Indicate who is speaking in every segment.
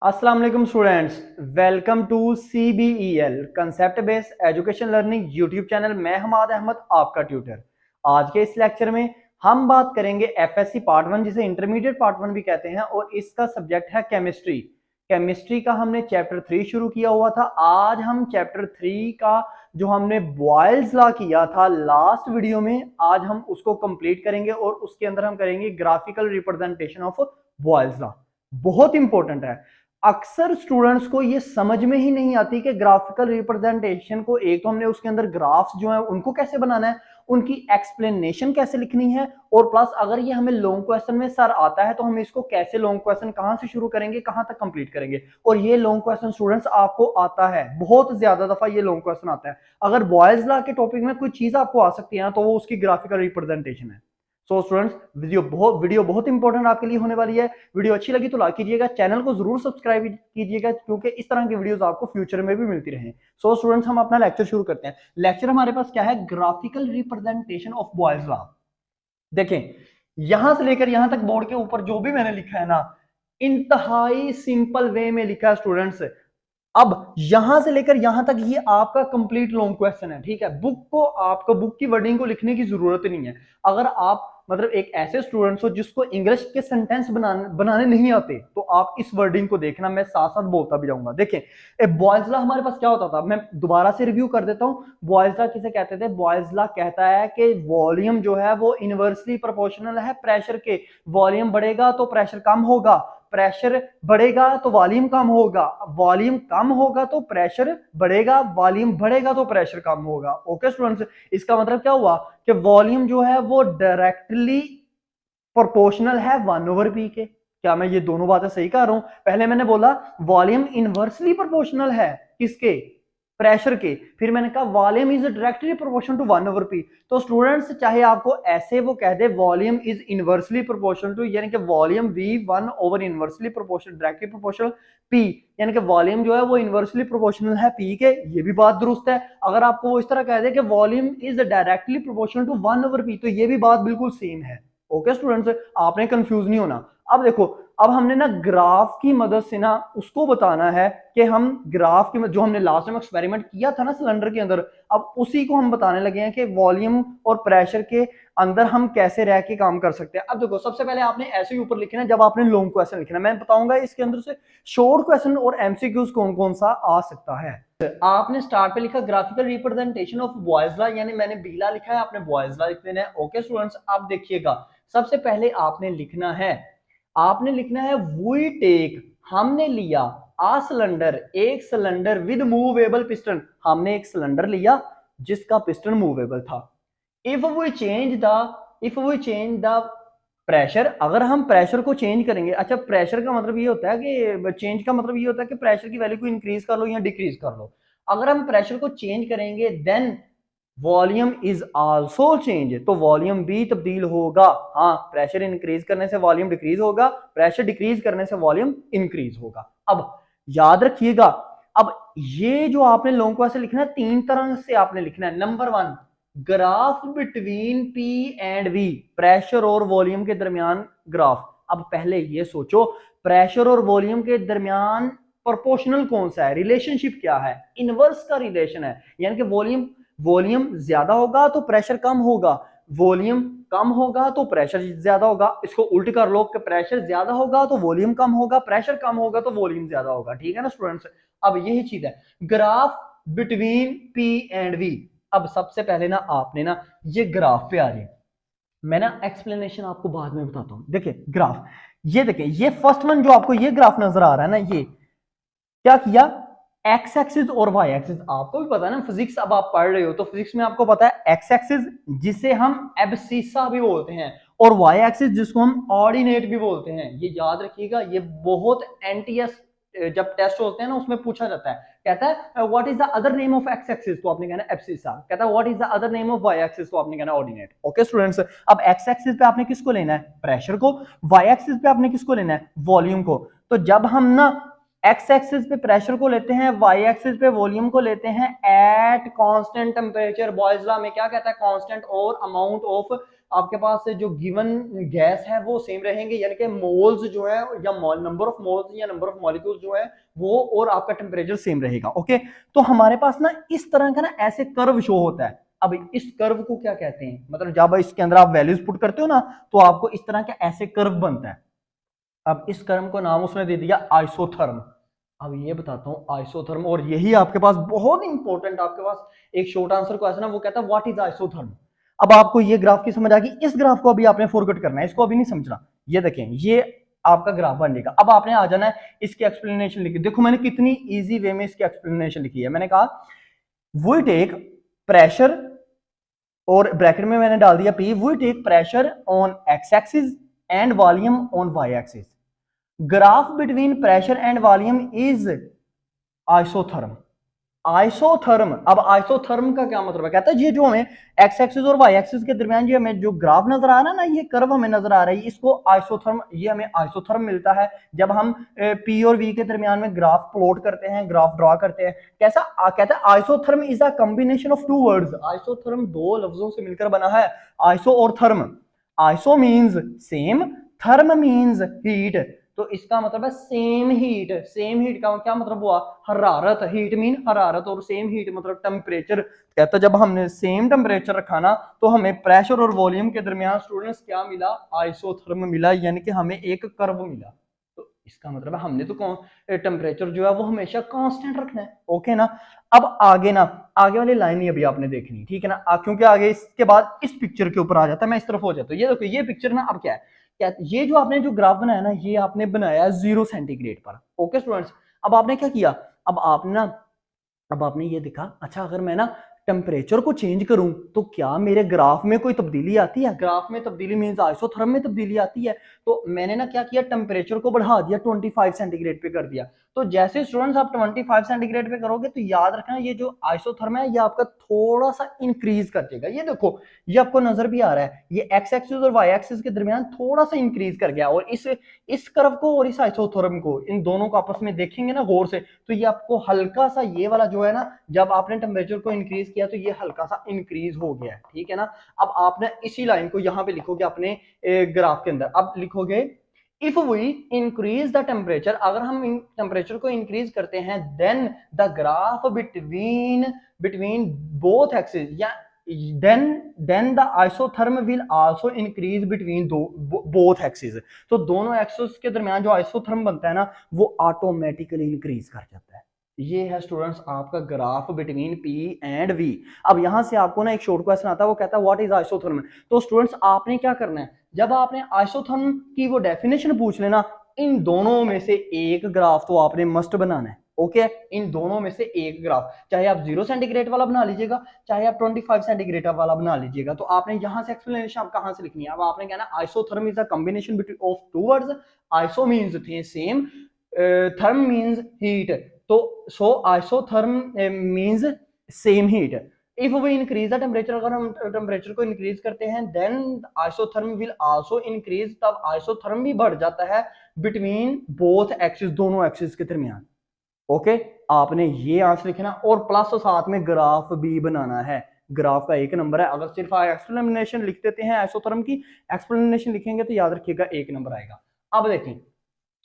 Speaker 1: अस्सलाम वालेकुम students, welcome to CBEL concept based education learning YouTube channel. मैं हमाद अहमद आपका ट्यूटर। आज के इस लेक्चर में हम बात करेंगे FSC पार्ट 1 जिसे इंटरमीडिएट पार्ट 1 भी कहते हैं और इसका सब्जेक्ट है केमिस्ट्री। केमिस्ट्री का हमने चैप्टर 3 शुरू किया हुआ था। आज हम चैप्टर 3 का जो हमने बॉयल्स लॉ किया था लास्ट वीडियो में, आज हम उसको कंप्लीट करेंगे और उसके अंदर हम करेंगे graphical representation of Boyle's law. बहुत इंपॉर्टेंट है। अक्सर स्टूडेंट्स को ये समझ में ही नहीं आती कि ग्राफिकल रिप्रेजेंटेशन को, एक तो हमने उसके अंदर ग्राफ्स जो है उनको कैसे बनाना है, उनकी एक्सप्लेनेशन कैसे लिखनी है, और प्लस अगर ये हमें लॉन्ग क्वेश्चन में सर आता है तो हम इसको कैसे लॉन्ग क्वेश्चन कहां से शुरू करेंगे, कहां तक कंप्लीट करेंगे। और ये लॉन्ग क्वेश्चन स्टूडेंट्स आपको आता है, बहुत ज्यादा दफा ये लॉन्ग क्वेश्चन आता है। अगर बॉयल्स लॉ के टॉपिक में कोई चीज आपको आ सकती है ना, तो वो उसकी ग्राफिकल रिप्रेजेंटेशन है। सो स्टूडेंट्स, वीडियो बहुत इंपॉर्टेंट आपके लिए होने वाली है। वीडियो अच्छी लगी तो लाइक कीजिएगा, चैनल को जरूर सब्सक्राइब कीजिएगा क्योंकि इस तरह की वीडियोस आपको फ्यूचर में भी मिलती रहें। सो स्टूडेंट्स, हम अपना लेक्चर शुरू करते हैं। लेक्चर हमारे पास क्या है? Graphical representation of Boyle's law. देखें, यहां से लेकर यहां तक बोर्ड के ऊपर जो भी मैंने लिखा है ना, इंतहाई सिंपल वे में लिखा है स्टूडेंट्स। अब यहां से लेकर यहां तक ये आपका कंप्लीट लॉन्ग क्वेश्चन है, ठीक है। बुक की वर्डिंग को लिखने की जरूरत नहीं है। अगर आप मतलब एक ऐसे स्टूडेंट्स हो जिसको इंग्लिश के सेंटेंस बनाने नहीं आते, तो आप इस वर्डिंग को देखना, मैं साथ साथ बोलता भी जाऊंगा। देखें, बॉयल्स लॉ हमारे पास क्या होता था, मैं दोबारा से रिव्यू कर देता हूं। बॉयल्स लॉ किसे कहते थे? बॉयल्स लॉ कहता है कि वॉल्यूम जो है वो इनवर्सली प्रोपोर्शनल है प्रेशर के। वॉल्यूम बढ़ेगा तो प्रेशर कम होगा, प्रेशर बढ़ेगा तो वॉल्यूम कम होगा, वॉल्यूम कम होगा तो प्रेशर बढ़ेगा, वॉल्यूम बढ़ेगा तो प्रेशर कम होगा। ओके स्टूडेंट्स, इसका मतलब क्या हुआ कि वॉल्यूम जो है वो डायरेक्टली प्रोपोर्शनल है 1/p के। क्या मैं ये दोनों बातें सही कह रहा हूं? पहले मैंने बोला वॉल्यूम इनवर्सली प्रोपोर्शनल है किसके? प्रेशर के। फिर मैंने कहा volume is directly proportional to 1/p। तो स्टूडेंट्स, चाहे आपको ऐसे वो कह दे volume is inversely proportional to, यानी कि volume V1 over inversely proportional directly proportional P, यानी कि वॉल्यूम जो है वो इनवर्सली प्रोपोर्शनल है P के, ये भी बात दुरुस्त है। अगर आपको वो इस तरह कह दे कि volume is directly proportional to 1/p, तो ये भी बात बिल्कुल सेम है। ओके स्टूडेंट्स, आपने कंफ्यूज नहीं होना। अब देखो, अब हमने ना ग्राफ की मदद से ना उसको बताना है कि हम ग्राफ की जो हमने लास्ट टाइम एक्सपेरिमेंट किया था ना सिलेंडर के अंदर, अब उसी को हम बताने लगे हैं कि वॉल्यूम और प्रेशर के अंदर हम कैसे रह के काम कर सकते हैं। अब देखो, सबसे पहले आपने ऐसे ही ऊपर लिखना है, जब आपने लॉन्ग क्वेश्चन लिखना है मैं बताऊंगा इसके अंदर से शॉर्ट क्वेश्चन और एमसीक्यूज कौन कौन सा आ सकता है। आपने स्टार्ट पे लिखा graphical representation of Boyle's law, यानी मैंने बीला लिखा है, आपने बॉयल्स लॉ लिख देना है। ओके स्टूडेंट्स, अब देखिएगा, सबसे पहले आपने लिखना है वी टेक, हमने लिया आ सिलेंडर, एक सिलेंडर विद मूवेबल पिस्टन, हमने एक सिलेंडर लिया जिसका पिस्टन मूवेबल था। If we change the pressure, अगर हम प्रेशर को चेंज करेंगे, अच्छा प्रेशर का मतलब ये होता है कि चेंज का मतलब ये होता है कि प्रेशर की वैल्यू को इंक्रीज कर लो या डिक्रीज कर लो। अगर हम प्रेशर को चेंज करेंगे then volume is also change, तो वॉल्यूम भी तब्दील होगा। हाँ, प्रेशर इंक्रीज करने से वॉल्यूम डिक्रीज होगा, प्रेशर डिक्रीज करने से वॉल्यूम इंक्रीज होगा। अब याद रखिएगा, अब ये जो आपने लॉन्ग क्वेश्चन लिखना है, 3 तरह से आपने लिखना है। Number 1, graph between P and V, pressure और वॉल्यूम के दरमियान ग्राफ। अब पहले ये सोचो, प्रेशर और वॉल्यूम के दरमियान प्रोपोर्शनल कौन सा है, रिलेशनशिप क्या है? इनवर्स का रिलेशन है, यानी कि वॉल्यूम ज्यादा होगा तो प्रेशर कम होगा, वॉल्यूम कम होगा तो प्रेशर ज्यादा होगा। इसको उल्ट कर लो कि प्रेशर ज्यादा होगा तो वॉल्यूम कम होगा, प्रेशर कम होगा तो वॉल्यूम ज्यादा होगा। ठीक है ना स्टूडेंट्स? अब यही चीज है graph between P and V। अब सबसे पहले ना आपने ना ये ग्राफ पे आ रही है, मैं ना एक्सप्लेनेशन आपको बाद में बताता हूं। देखिए ग्राफ, ये देखिए, ये फर्स्ट वन जो आपको ये ग्राफ नजर आ रहा है ना, ये क्या किया, एक्स एक्सिस और वाई एक्सिस। आपको भी पता है ना फिजिक्स, अब आप पढ़ रहे हो तो फिजिक्स में आपको पता है एक्स एक्सिस जिसे हम एब्सिसा भी बोलते हैं, और वाई एक्सिस जिसको हम ऑर्डिनेट भी बोलते हैं। ये याद रखिएगा, ये बहुत एनटीएस जब टेस्ट होते हैं ना उसमें पूछा जाता है। कहता है what is the other name of X axis, तो आपने कहना एब्सिसा। कहता है what is the other name of Y axis, तो आपने कहना ऑर्डिनेट। ओके स्टूडेंट्स, अब एक्स एक्सिस पे आपने किसको लेना है? प्रेशर को। वाई एक्सिस पे आपने किसको लेना है? वॉल्यूम को। तो जब हम ना एक्स एक्सिस पे प्रेशर को लेते हैं, वाई एक्सिस पे वॉल्यूम को लेते हैं at constant temperature, Boyle's law में क्या कहता है? कांस्टेंट और अमाउंट ऑफ आपके पास जो गिवन गैस है वो सेम रहेंगे, यानी कि मोल्स जो है या नंबर ऑफ मोल्स या नंबर ऑफ मॉलिक्यूल्स जो है वो, और आपका टेम्परेचर सेम रहेगा। ओके, तो हमारे पास ना इस तरह का ना ऐसे कर्व शो होता है। अब इस कर्व को क्या कहते हैं, मतलब जब इसके अंदर आप वैल्यूज पुट करते हो ना तो आपको इस तरह का ऐसे कर्व बनता है। अब इस कर्व को नाम उसने दे दिया आइसोथर्म। अब ये बताता हूं आइसोथर्म, और यही आपके पास बहुत इंपॉर्टेंट, आपके पास एक शॉर्ट आंसर क्वेश्चन है, वो कहता है व्हाट इज आइसोथर्म। अब आपको ये ग्राफ की समझ आ गई, इस ग्राफ को अभी आपने फॉरगेट करना है, इसको अभी नहीं समझना। ये देखें, ये आपका ग्राफ बन जाएगा। अब आपने आ जाना है इसकी एक्सप्लेनेशन लिखी। देखो मैंने कितनी इजी वे में इसकी एक्सप्लेनेशन लिखी है। मैंने कहा वी टेक प्रेशर, और ब्रैकेट में मैंने डाल दिया P, we take pressure on X axis and volume on Y axis. Graph between pressure and volume is isotherm. Isotherm, अब आइसोथर्म का क्या मतलब है, कहता है ये जो हमें एक्स एक्सिस और वाई एक्सिस के दरमियान ये हमें जो ग्राफ नजर आ रहा है ना, ये कर्व हमें नजर आ रहा है, इसको आइसोथर्म, ये हमें आइसोथर्म मिलता है जब हम पी और वी के दरमियान में ग्राफ प्लॉट करते हैं, ग्राफ ड्रॉ करते हैं। कैसा कहता है isotherm is a combination of two words. Isotherm दो लफ्जों से मिलकर बना है, आइसो और therm. Iso means same, therm means heat. तो इसका मतलब है सेम हीट। सेम हीट का क्या मतलब हुआ, हरारत। हीट मीन हरारत, और सेम हीट मतलब टेम्परेचर। कहता है जब हमने सेम टेम्परेचर रखा ना तो हमें प्रेशर और वॉल्यूम के दरमियान स्टूडेंट्स क्या मिला, आइसोथर्म मिला, यानी कि हमें एक कर्व मिला। तो इसका मतलब है हमने तो टेम्परेचर जो है वो हमेशा कांस्टेंट रखना है। ओके ना। अब आगे ना, आगे वाली लाइन ही अभी आपने देखनी, ठीक है ना, क्योंकि आगे इसके बाद इस पिक्चर के ऊपर आ जाता है, मैं इस तरफ हो जाता हूँ। ये देखो ये पिक्चर ना, अब क्या है, क्या ये जो आपने जो ग्राफ बनाया ना, ये आपने बनाया 0 सेंटीग्रेड पर। ओके स्टूडेंट्स, अब आपने क्या किया, अब आपने ना, अब आपने ये देखा, अच्छा अगर मैं ना टेम्परेचर को चेंज करूं तो क्या मेरे ग्राफ में कोई तब्दीली आती है, ग्राफ में तब्दीली मींस आइसोथर्म में तब्दीली आती है। तो मैंने ना क्या किया, टेम्परेचर को बढ़ा दिया, 25 सेंटीग्रेड पे कर दिया। तो जैसे स्टूडेंट्स आप 25 सेंटीग्रेड पे करोगे तो याद रखना ये जो आइसोथर्म है ये आपका थोड़ा सा इंक्रीज कर देगा। ये देखो, ये आपको नजर भी आ रहा है, ये एक्स एक्सिस और वाई एक्सिस के दरमियान थोड़ा सा इंक्रीज कर गया। और इस कर्व को और इस आइसोथर्म को, इन दोनों को आपस में देखेंगे ना गौर से, तो ये आपको हल्का सा, ये वाला जो है ना, जब आपने टेम्परेचर को इंक्रीज किया तो ये हल्का सा इंक्रीज हो गया है, ठीक है ना। अब आपने इसी लाइन को यहां पे लिखोगे अपने ग्राफ के अंदर। अब लिखोगे if we increase the temperature, अगर हम टेम्परेचर को इंक्रीज करते हैं, then the graph between between both axis, या then the isotherm will also increase between both axes। तो दोनों एक्सिस के दरमियान जो आइसोथर्म बनता है ना वो ऑटोमेटिकली इंक्रीज कर जाता है। ये है स्टूडेंट्स आपका graph between P and V. अब यहां से आपको ना एक शॉर्ट क्वेश्चन आता है, वो कहता है व्हाट इज आइसोथर्म। तो स्टूडेंट्स आपने क्या करना है, जब आपने आइसोथर्म की वो डेफिनेशन पूछ लेना, इन दोनों में से एक ग्राफ तो आपने मस्ट बनाना है। ओके, इन दोनों में से एक ग्राफ, चाहे आप 0 सेंटीग्रेड वाला बना लीजिएगा, चाहे आप 25 सेंटीग्रेड वाला बना लीजिएगा। तो आपने यहां से एक्सप्लेनेशन आप कहां से लिखनी है, अब आपने कहना isotherm is a combination between of two words. Iso means same, therm means heat. तो so isotherm means same heat. If we increase the temperature, अगर हम टेम्परेचर को इंक्रीज करते हैं, then isotherm will also increase, तब isotherm भी बढ़ जाता है बिटवीन बोथ एक्सिस, दोनों एक्सिस के दरमियान। ओके, आपने ये आंसर लिखना और प्लस साथ में ग्राफ भी बनाना है। ग्राफ का एक नंबर है, अगर सिर्फ एक्सप्लेनेशन लिख देते हैं, आइसोथर्म की एक्सप्लेनेशन लिखेंगे तो याद रखिएगा एक नंबर आएगा। अब देखें,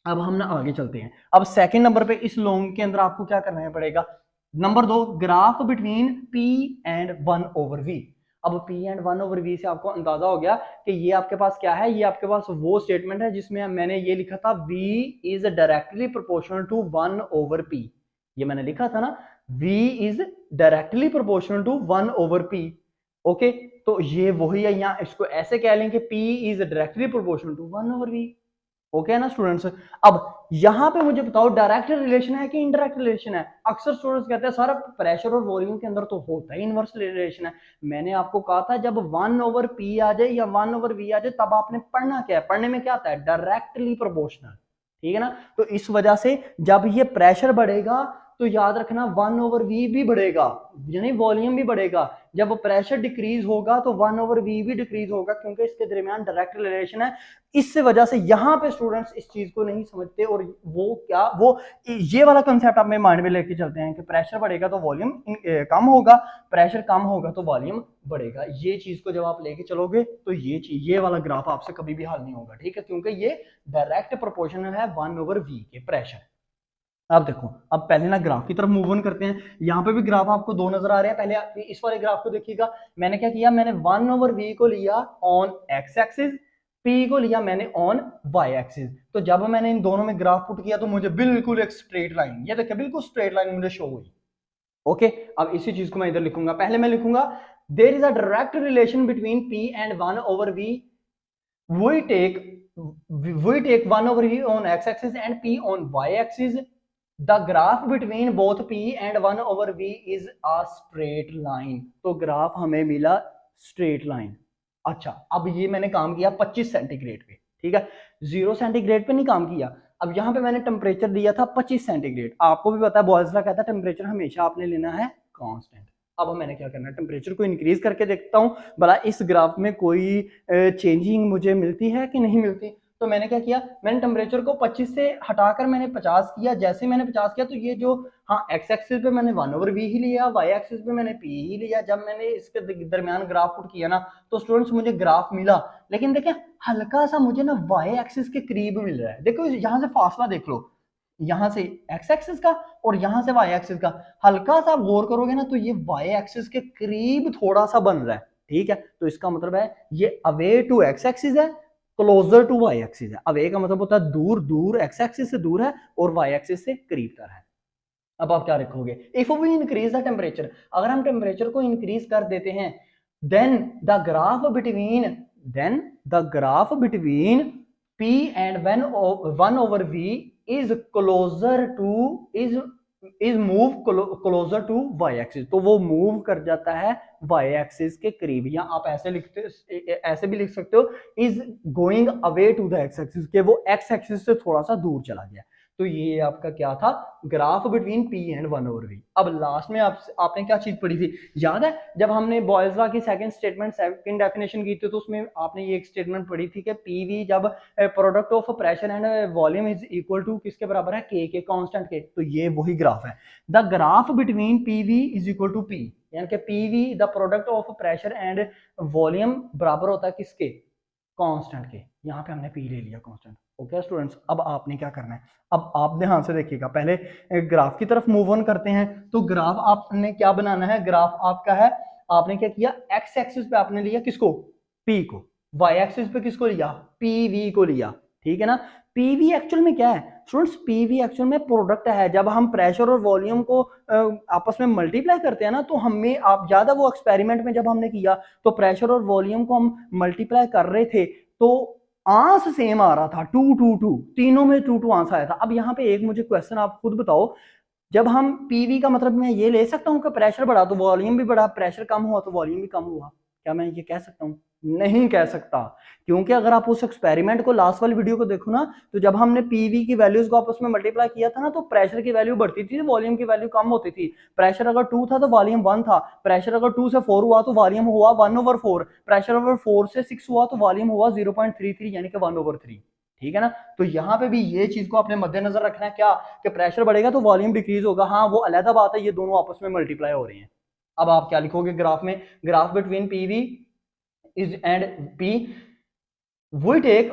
Speaker 1: अब हम ना आगे चलते हैं। अब सेकंड नंबर पे इस लॉन्ग के अंदर आपको क्या करना पड़ेगा, number 2, graph between P and 1/v। अब p एंड 1/v से आपको अंदाजा हो गया कि ये आपके पास क्या है, ये आपके पास वो स्टेटमेंट है जिसमें मैंने ये लिखा था v is directly proportional to 1/p। ये मैंने लिखा था ना, v is directly proportional to 1/p। Okay, तो ये वही है, यहाँ इसको ऐसे कह लेंगे p is directly proportional to 1/v। Okay ना स्टूडेंट्स। अब यहां पे मुझे बताओ डायरेक्ट रिलेशन है कि इनडायरेक्ट रिलेशन है। अक्सर स्टूडेंट्स कहते हैं सर प्रेशर और वॉल्यूम के अंदर तो होता है इनवर्स रिलेशन है। मैंने आपको कहा था जब 1/p आ जाए या 1/v आ जाए तब आपने पढ़ना क्या है, पढ़ने में क्या आता है, डायरेक्टली प्रोपोर्शनल, ठीक है ना। तो इस वजह से जब ये प्रेशर बढ़ेगा तो याद रखना 1/v भी बढ़ेगा, यानी वॉल्यूम भी बढ़ेगा। जब प्रेशर डिक्रीज होगा तो 1/v भी डिक्रीज होगा, क्योंकि इसके दरमियान डायरेक्ट रिलेशन है। इस वजह से यहाँ पे स्टूडेंट्स इस चीज को नहीं समझते, और वो ये वाला कंसेप्ट अपने माइंड में लेके चलते हैं कि प्रेशर बढ़ेगा तो वॉल्यूम कम होगा, प्रेशर कम होगा तो वॉल्यूम बढ़ेगा। ये चीज को जब आप लेके चलोगे तो ये वाला ग्राफ आपसे कभी भी हल नहीं होगा, ठीक है, क्योंकि ये डायरेक्ट प्रोपोर्शनल है 1/v के प्रेशर। अब देखो, अब पहले ना ग्राफ की तरफ मूव ऑन करते हैं। यहाँ पे भी ग्राफ आपको दो नजर आ रहे हैं। पहले आप इस वाले ग्राफ को देखिएगा, मैंने क्या किया, मैंने 1/v को लिया ऑन एक्स एक्सिस, पी को लिया मैंने ऑन वाई एक्सिस। तो जब मैंने इन दोनों में ग्राफ पुट किया तो मुझे बिल्कुल एक स्ट्रेट लाइन, ये देखिए बिल्कुल स्ट्रेट लाइन मुझे शो हुई। ओके, अब इसी चीज को मैं इधर लिखूंगा। पहले मैं लिखूंगा there is a direct relation between P and 1/v। we take we take 1/v on x-axis and p on y-axis. The graph between both p and 1/v is a straight line. तो graph हमें मिला straight line. अच्छा, अब ये मैंने काम किया 25 centigrade पे, ठीक है, 0 सेंटीग्रेड पे नहीं काम किया। अब यहाँ पे मैंने टेम्परेचर दिया था 25 सेंटीग्रेड। आपको भी पता है बॉयल्स लॉ कहता है टेम्परेचर हमेशा आपने लेना है कांस्टेंट। अब मैंने क्या करना है, टेम्परेचर को इंक्रीज करके देखता हूँ भला इस ग्राफ में कोई चेंजिंग मुझे मिलती है कि नहीं मिलती। तो मैंने क्या किया, मैंने टेम्परेचर को 25 से हटाकर मैंने 50 किया। जैसे मैंने 50 किया तो ये जो, हाँ, एक्स एक्सिस पे मैंने 1/v ही लिया, वाई एक्सिस पे मैंने p ही लिया। जब मैंने इसके दरमियान ग्राफ पुट किया ना तो स्टूडेंट्स मुझे ग्राफ मिला, लेकिन देखें हल्का सा मुझे ना वाई एक्सिस के करीब मिल रहा है। देखो यहाँ से फासला देख लो, यहाँ से एक्स एक्सिस का और यहाँ से वाई एक्सिस का, हल्का सा गौर करोगे ना तो ये वाई एक्सिस के करीब थोड़ा सा बन रहा है, ठीक है। तो इसका मतलब है ये अवे टू एक्स एक्सिस है, क्लोजर टू वाई एक्सिस है। अवे का मतलब होता है दूर दूर, एक्स एक्सिस से दूर है, और वाई एक्सिस से करीब तर है। अब आप क्या रखोगे, if we increase the temperature, अगर हम टेम्परेचर को इंक्रीज कर देते हैं, then the graph between p and 1/v is move closer to Y axis. तो वो मूव कर जाता है वाई एक्सिस के करीब, या आप ऐसे भी लिख सकते हो is going away to the X axis, के वो एक्स एक्सिस से थोड़ा सा दूर चला गया। तो ये आपका क्या था, graph between p and 1/v। अब लास्ट में आपने क्या चीज पढ़ी थी, याद है जब हमने बॉयल्स लॉ की सेकंड स्टेटमेंट सेकंड डेफिनेशन की थी, तो उसमें आपने ये एक स्टेटमेंट पढ़ी थी कि pv जब product of pressure and volume is equal to किसके बराबर है, k के कांस्टेंट के। तो ये वही ग्राफ है, the graph between pv is equal to p, यानी कि pv the product of pressure and volume बराबर होता है किसके, कांस्टेंट के। यहाँ पे हमने p ले लिया कांस्टेंट। ओके स्टूडेंट्स, अब आपने क्या करना है, अब आप ध्यान से देखिएगा, पहले ग्राफ की तरफ मूव ऑन करते हैं। तो ग्राफ आपने क्या बनाना है, ग्राफ आपका है, आपने क्या किया, एक्स एक्सिस पे आपने लिया किसको, p को, वाई एक्सिस पे किसको लिया, pv को लिया, ठीक है ना। pv एक्चुअल में क्या है स्टूडेंट्स, pv एक्चुअल में प्रोडक्ट है। जब हम प्रेशर और वॉल्यूम को आपस में मल्टीप्लाई करते हैं ना, तो हमें, आप ज्यादा वो एक्सपेरिमेंट में जब हमने किया तो प्रेशर और वॉल्यूम को हम मल्टीप्लाई कर रहे थे, तो आंस सेम आ रहा था, 2 तीनों में 2 आंस आया था। अब यहाँ पे एक मुझे क्वेश्चन आप खुद बताओ, जब हम पीवी का मतलब मैं ये ले सकता हूँ कि प्रेशर बढ़ा तो वॉल्यूम भी बढ़ा, प्रेशर कम हुआ तो वॉल्यूम भी कम हुआ, क्या मैं ये कह सकता हूँ, नहीं कह सकता। क्योंकि अगर आप उस एक्सपेरिमेंट को, लास्ट वाली वीडियो को देखो ना, तो जब हमने पीवी की वैल्यूज को आपस में मल्टीप्लाई किया था ना, तो प्रेशर की वैल्यू बढ़ती थी, वॉल्यूम की वैल्यू कम होती थी। प्रेशर अगर 2 था तो वॉल्यूम 1 था, प्रेशर अगर 2 से 4 हुआ तो वॉल्यूम हुआ 1/4, प्रेशर अगर 4 से 6 हुआ तो वॉल्यूम हुआ 0.33 यानी कि 1/3, ठीक है ना। तो यहाँ पे भी ये चीज को अपने मद्देनजर रखना है, क्या कि प्रेशर बढ़ेगा तो वॉल्यूम डिक्रीज होगा। हाँ, वो अलग बात है, ये दोनों आपस में मल्टीप्लाई हो रहे हैं। अब आप क्या लिखोगे ग्राफ में, graph between PV is and p, we take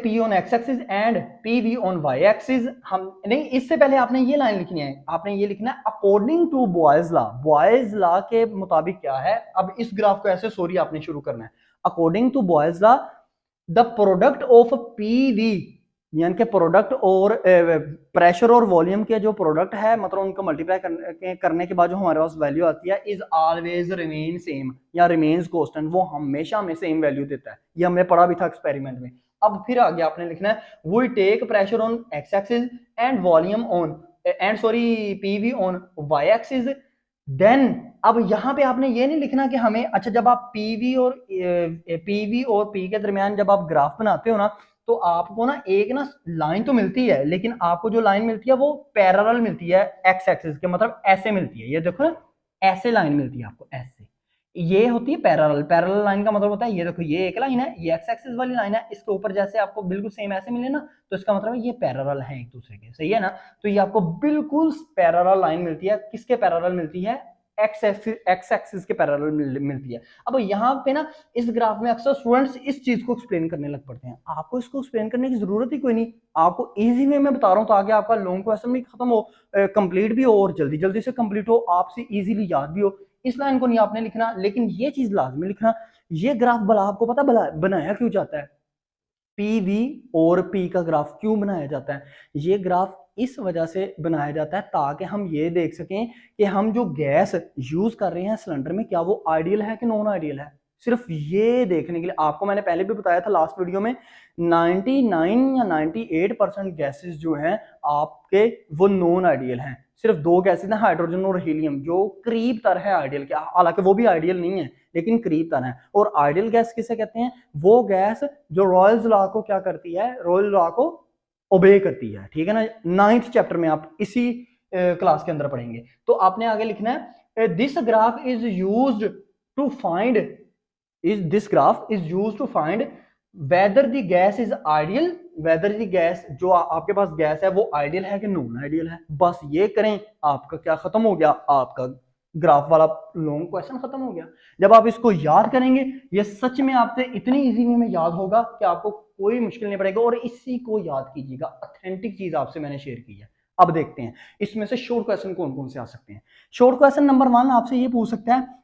Speaker 1: p on x axis and pv on y axis। हम नहीं, इससे पहले आपने ये लाइन लिखनी है, आपने ये लिखना है अकॉर्डिंग टू बॉयज लॉ के मुताबिक क्या है। अब इस ग्राफ को ऐसे, सॉरी, आपने शुरू करना है, according to Boyle's law the product of PV, यानी कि प्रोडक्ट और प्रेशर और वॉल्यूम के जो प्रोडक्ट है, मतलब उनको मल्टीप्लाई करने के बाद जो हमारे पास वैल्यू आती है, इज ऑलवेज रिमेन सेम या रिमेन्स कांस्टेंट, वो हमेशा हमें सेम वैल्यू देता है। ये हमने पढ़ा भी था एक्सपेरिमेंट में। अब फिर आगे आपने लिखना है we take pressure on X axis and volume on PV on Y axis, then अब यहाँ पे आपने ये नहीं लिखना कि हमें, अच्छा, जब आप पीवी और पी के दरमियान जब आप ग्राफ बनाते हो ना, तो आपको ना एक ना लाइन तो मिलती है, लेकिन आपको जो लाइन मिलती है वो पैरेलल मिलती है एक्स एक्सिस के, मतलब ऐसे मिलती है। ये देखो ना, ऐसे लाइन मिलती है आपको, ऐसे। ये होती है पैरेलल। पैरेलल लाइन का मतलब होता है, ये देखो ये एक लाइन है, ये एक्स एक्सिस वाली लाइन है, इसके ऊपर जैसे आपको बिल्कुल सेम ऐसे मिले ना, तो इसका मतलब है ये पैरेलल है एक दूसरे के, सही है ना। तो ये आपको बिल्कुल पैरेलल लाइन मिलती है। किसके पैरेलल मिलती है? एक्स एक्सिस के पैरेलल मिलती है। अब यहाँ पे ना इस ग्राफ में अक्सर स्टूडेंट्स इस चीज को एक्सप्लेन करने लग पड़ते हैं। आपको इसको एक्सप्लेन करने की जरूरत ही कोई नहीं, आपको इजी वे में बता रहा हूँ, ताकि आपका लॉन्ग क्वेश्चन भी खत्म हो, कंप्लीट भी हो, और जल्दी जल्दी से कंप्लीट हो, आपसे इजीली याद भी हो। इस लाइन को नहीं आपने लिखना, लेकिन ये चीज लाजमी लिखना। ये ग्राफ भला आपको पता बनाया क्यों जाता है? पी वी और पी का ग्राफ क्यों बनाया जाता है? ये ग्राफ इस वजह से बनाया जाता है ताकि हम ये देख सकें कि हम जो गैस यूज कर रहे हैं सिलेंडर में, क्या वो आइडियल है कि नॉन आइडियल है। सिर्फ ये देखने के लिए, आपको मैंने पहले भी बताया था लास्ट वीडियो में, 99 या 98% गैसेस जो हैं आपके वो नॉन आइडियल हैं। सिर्फ दो गैसेस हैं, हाइड्रोजन और हीलियम, जो करीब तर है आइडियल के, हालांकि वो भी आइडियल नहीं है लेकिन करीब तर है। और आइडियल गैस किसे कहते हैं? वो गैस जो रॉयल्स लॉ को क्या करती है, रॉयल लॉ को ओबे करती है, ठीक है ना। 9th चैप्टर में आप इसी क्लास के अंदर पढ़ेंगे। तो आपने आगे लिखना है, this graph is used to find is this graph is used to find whether the gas is ideal, whether the gas जो आपके पास गैस है वो आइडियल है कि नॉन आइडियल है। बस ये करें, आपका क्या खत्म हो गया, आपका ग्राफ वाला लॉन्ग क्वेश्चन खत्म हो गया। जब आप इसको याद करेंगे, ये सच में आपसे इतनी इजी वे में याद होगा कि आपको कोई मुश्किल नहीं पड़ेगा। और इसी को याद कीजिएगा, ऑथेंटिक चीज आपसे मैंने शेयर की है। अब देखते हैं इसमें से शॉर्ट क्वेश्चन कौन कौन से आ सकते हैं। शॉर्ट क्वेश्चन नंबर 1 आपसे ये पूछ सकता है,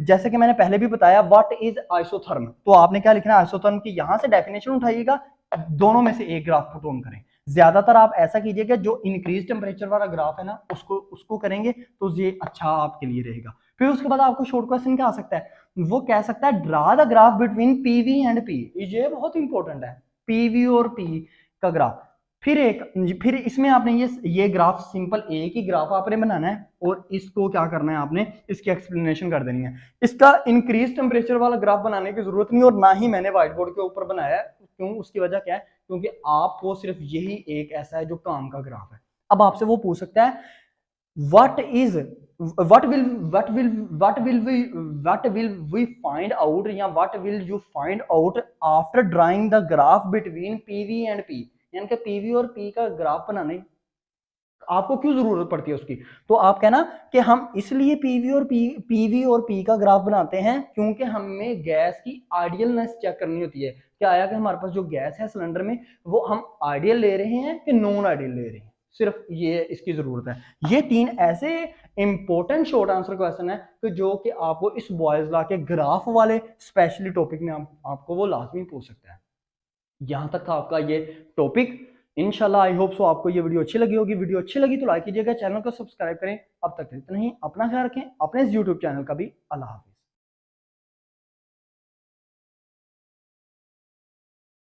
Speaker 1: जैसे कि मैंने पहले भी बताया, व्हाट इज आइसोथर्म। तो आपने क्या लिखना है आइसोथर्म की, यहां से डेफिनेशन उठाइएगा, दोनों में से एक ग्राफ पुट ऑन करें। ज्यादातर आप ऐसा कीजिएगा, जो इंक्रीज टेम्परेचर वाला ग्राफ है ना उसको करेंगे तो ये अच्छा आपके लिए रहेगा। फिर उसके बाद आपको शॉर्ट क्वेश्चन क्या आ सकता है, वो कह सकता है draw the graph between PV and P. ये बहुत इंपॉर्टेंट है, पीवी और पी का ग्राफ। फिर इसमें आपने ये ग्राफ, सिंपल एक ही ग्राफ आपने बनाना है, और इसको क्या करना है, आपने इसकी एक्सप्लेनेशन कर देनी है। इसका इंक्रीज टेम्परेचर वाला ग्राफ बनाने की जरूरत नहीं, और ना ही मैंने व्हाइट बोर्ड के ऊपर बनाया है। क्यों? उसकी वजह क्या है? क्योंकि आपको सिर्फ यही एक ऐसा है जो काम का ग्राफ है। अब आपसे वो पूछ सकता है, what is what will we find out, या what will you find out after drawing the graph between PV and P। यानी कि PV और P का ग्राफ बनाने आपको क्यों जरूरत पड़ती है उसकी। तो आप कहना कि हम इसलिए पीवी और पी का ग्राफ बनाते हैं क्योंकि हमें गैस की आइडियलनेस चेक करनी होती है। क्या आया कि हमारे पास जो गैस है सिलेंडर में, वो हम आइडियल ले रहे हैं कि नॉन आइडियल ले रहे हैं, सिर्फ ये इसकी जरूरत है। ये 3 ऐसे इंपॉर्टेंट शॉर्ट आंसर क्वेश्चन है कि जो कि आपको इस बॉयज लॉ के ग्राफ वाले स्पेशली टॉपिक में आपको वो लाजमी पूछ सकता है। यहां तक था आपका ये टॉपिक। इंशाल्लाह आई होप सो आपको ये वीडियो अच्छी लगी होगी। वीडियो अच्छी लगी तो लाइक कीजिएगा, चैनल को सब्सक्राइब करें। अब तक इतना ही, अपना ख्याल रखें, अपने इस यूट्यूब चैनल का भी। अल्लाह हाफिज़।